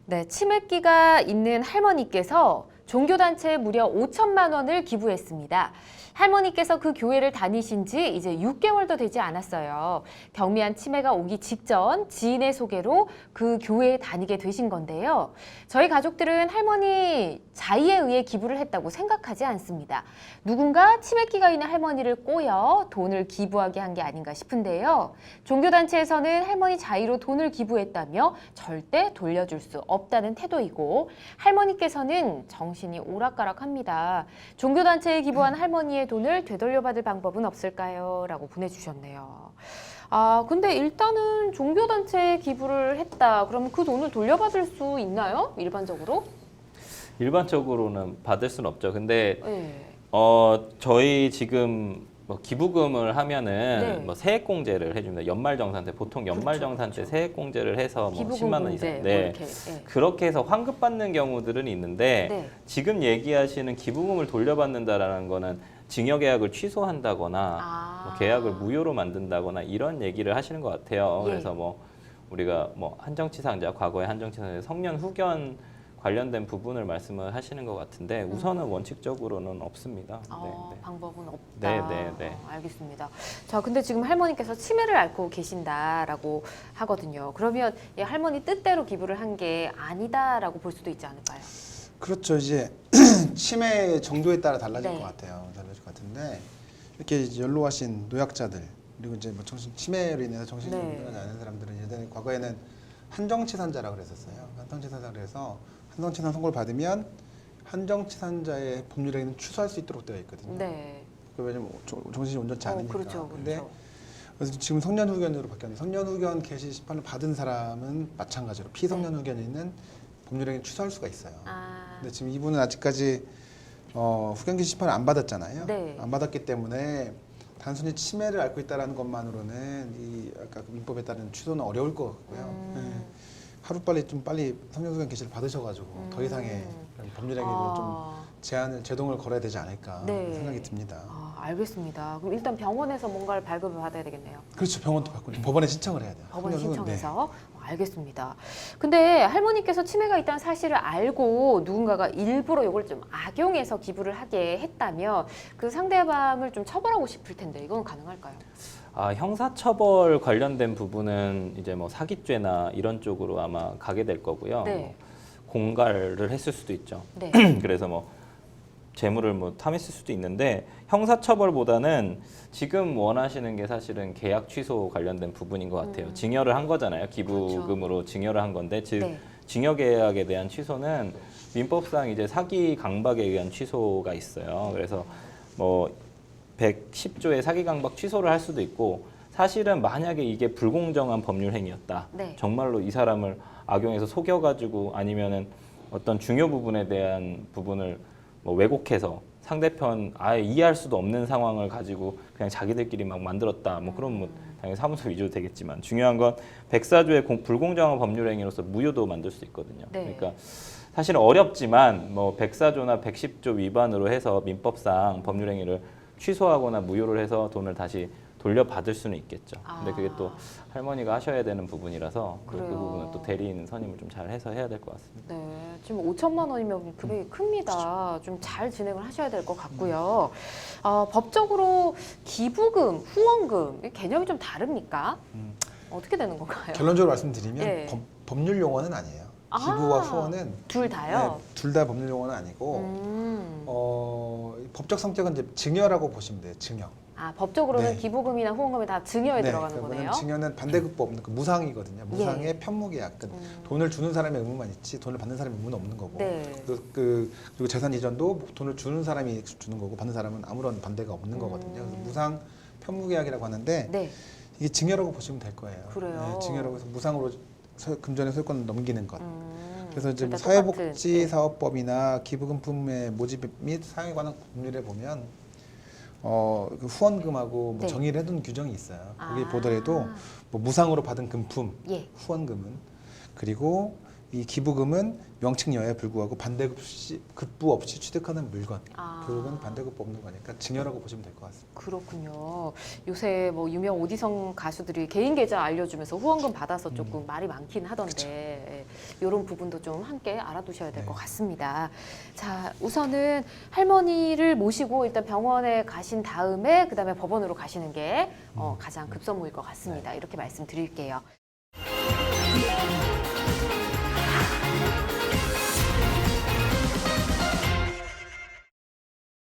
네, 치매기가 있는 할머니께서 종교단체에 무려 5천만 원을 기부했습니다. 할머니께서 그 교회를 다니신 지 이제 6개월도 되지 않았어요. 경미한 치매가 오기 직전 지인의 소개로 그 교회에 다니게 되신 건데요. 저희 가족들은 할머니 자의에 의해 기부를 했다고 생각하지 않습니다. 누군가 치매기가 있는 할머니를 꼬여 돈을 기부하게 한 게 아닌가 싶은데요. 종교단체에서는 할머니 자의로 돈을 기부했다며 절대 돌려줄 수 없다는 태도이고, 할머니께서는 정신이 오락가락합니다. 종교단체에 기부한 할머니의 돈을 되돌려받을 방법은 없을까요? 라고 보내주셨네요. 근데 일단은 종교단체에 기부를 했다. 그러면 그 돈을 돌려받을 수 있나요? 일반적으로? 일반적으로는 받을 수는 없죠. 근데 네. 저희 지금 뭐 기부금을 하면은 네. 뭐 세액공제를 해줍니다. 연말정산 때 보통 연말정산 그렇죠. 때 세액공제를 해서 뭐 기부금 10만 원 공제, 이상. 뭐 네. 이렇게, 네. 그렇게 해서 환급받는 경우들은 있는데 네. 지금 얘기하시는 기부금을 돌려받는다라는 거는 증여계약을 취소한다거나 뭐 계약을 무효로 만든다거나 이런 얘기를 하시는 것 같아요. 예. 그래서 뭐 우리가 뭐 한정치상자, 과거에 한정치상자 성년 후견 관련된 부분을 말씀을 하시는 것 같은데 우선은 원칙적으로는 없습니다. 방법은 없다. 네. 알겠습니다. 자, 근데 지금 할머니께서 치매를 앓고 계신다라고 하거든요. 그러면 이 할머니 뜻대로 기부를 한 게 아니다라고 볼 수도 있지 않을까요? 그렇죠. 이제 치매 정도에 따라 달라질 네. 것 같아요. 달라질 것 같은데 이렇게 이제 연로하신 노약자들 그리고 이제 뭐 치매로 인해서 정신이 네. 건강하지 않은 사람들은 예전에 과거에는 한정치산자라고 그랬었어요. 한정치산자 그래서 한정치산 선고를 받으면 한정치산자의 법률에는 취소할 수 있도록 되어 있거든요. 네. 왜냐면 정신이 온전치 않으니까. 그렇죠. 근데 그래서 지금 성년 후견으로 바뀌었는데 성년 후견 개시 심판을 받은 사람은 마찬가지로 피성년 후견이 있는 법률행위 취소할 수가 있어요. 근데 지금 이분은 아직까지 후견 개시 심판을 안 받았잖아요. 네. 안 받았기 때문에 단순히 치매를 앓고 있다는 것만으로는 이 아까 그 민법에 따른 취소는 어려울 것 같고요. 네. 하루빨리 좀 빨리 성년 후견 개시를 받으셔가지고 더 이상의 법률행위를 좀 제동을 걸어야 되지 않을까 네. 생각이 듭니다. 알겠습니다. 그럼 일단 병원에서 뭔가를 발급을 받아야 되겠네요. 그렇죠. 병원도 받고 법원에 신청을 해야 돼요. 법원에 성년 후견, 신청해서. 알겠습니다. 근데 할머니께서 치매가 있다는 사실을 알고 누군가가 일부러 이걸 좀 악용해서 기부를 하게 했다면 그 상대방을 좀 처벌하고 싶을 텐데 이건 가능할까요? 형사처벌 관련된 부분은 이제 뭐 사기죄나 이런 쪽으로 아마 가게 될 거고요. 네. 뭐 공갈을 했을 수도 있죠. 네. 그래서 뭐 재물을 뭐 탐했을 수도 있는데 형사처벌보다는 지금 원하시는 게 사실은 계약 취소 관련된 부분인 것 같아요. 증여를 한 거잖아요. 기부금으로 증여를 한 건데 즉 네. 증여계약에 대한 취소는 민법상 이제 사기 강박에 의한 취소가 있어요. 그래서 뭐 110조의 사기 강박 취소를 할 수도 있고 사실은 만약에 이게 불공정한 법률 행위였다. 네. 정말로 이 사람을 악용해서 속여가지고 아니면은 어떤 중요 부분에 대한 부분을 뭐 왜곡해서 상대편 아예 이해할 수도 없는 상황을 가지고 그냥 자기들끼리 막 만들었다. 뭐 그럼 뭐 당연히 사무소 위조 되겠지만 중요한 건 104조의 불공정한 법률 행위로서 무효도 만들 수 있거든요. 네. 그러니까 사실은 어렵지만 뭐 104조나 110조 위반으로 해서 민법상 법률 행위를 취소하거나 무효를 해서 돈을 다시 돌려받을 수는 있겠죠. 근데 그게 또 할머니가 하셔야 되는 부분이라서 그 부분은 또 대리인 선임을 좀 잘 해서 해야 될 것 같습니다. 네, 지금 5천만 원이면 금액이 큽니다. 좀 잘 진행을 하셔야 될 것 같고요. 법적으로 기부금, 후원금 이 개념이 좀 다릅니까? 어떻게 되는 건가요? 결론적으로 말씀드리면 네. 법률 용어는 아니에요. 기부와 후원은 둘 다요? 둘 다 법률 용어는 아니고 법적 성격은 이제 증여라고 보시면 돼요. 증여. 법적으로는 네. 기부금이나 후원금이 다 증여에 들어가는 거네요. 증여는 반대급부 없는 무상이거든요. 무상의 편무계약. 돈을 주는 사람의 의무만 있지 돈을 받는 사람의 의무는 없는 거고. 네. 그리고 재산 이전도 돈을 주는 사람이 주는 거고 받는 사람은 아무런 반대가 없는 거거든요. 그래서 무상 편무계약이라고 하는데 네. 이게 증여라고 보시면 될 거예요. 그래요? 네, 증여라고 해서 무상으로 금전의 소유권을 넘기는 것. 그래서 이제 일단 사회복지사업법이나 기부금품의 모집 및 사용에 관한 법률에 보면 그 후원금하고 뭐 네. 정의를 해둔 규정이 있어요. 거기 보더라도 뭐 무상으로 받은 금품, 예. 후원금은 그리고 이 기부금은 명칭여에 불구하고 반대급부 없이 취득하는 물건, 아. 그건 반대급부 없는 거니까 증여라고 보시면 될 것 같습니다. 그렇군요. 요새 뭐 유명 오디션 가수들이 개인 계좌 알려주면서 후원금 받아서 조금 말이 많긴 하던데 이런 부분도 좀 함께 알아두셔야 될 것 같습니다. 자, 우선은 할머니를 모시고 일단 병원에 가신 다음에 그다음에 법원으로 가시는 게 가장 급선무일 것 같습니다. 이렇게 말씀드릴게요.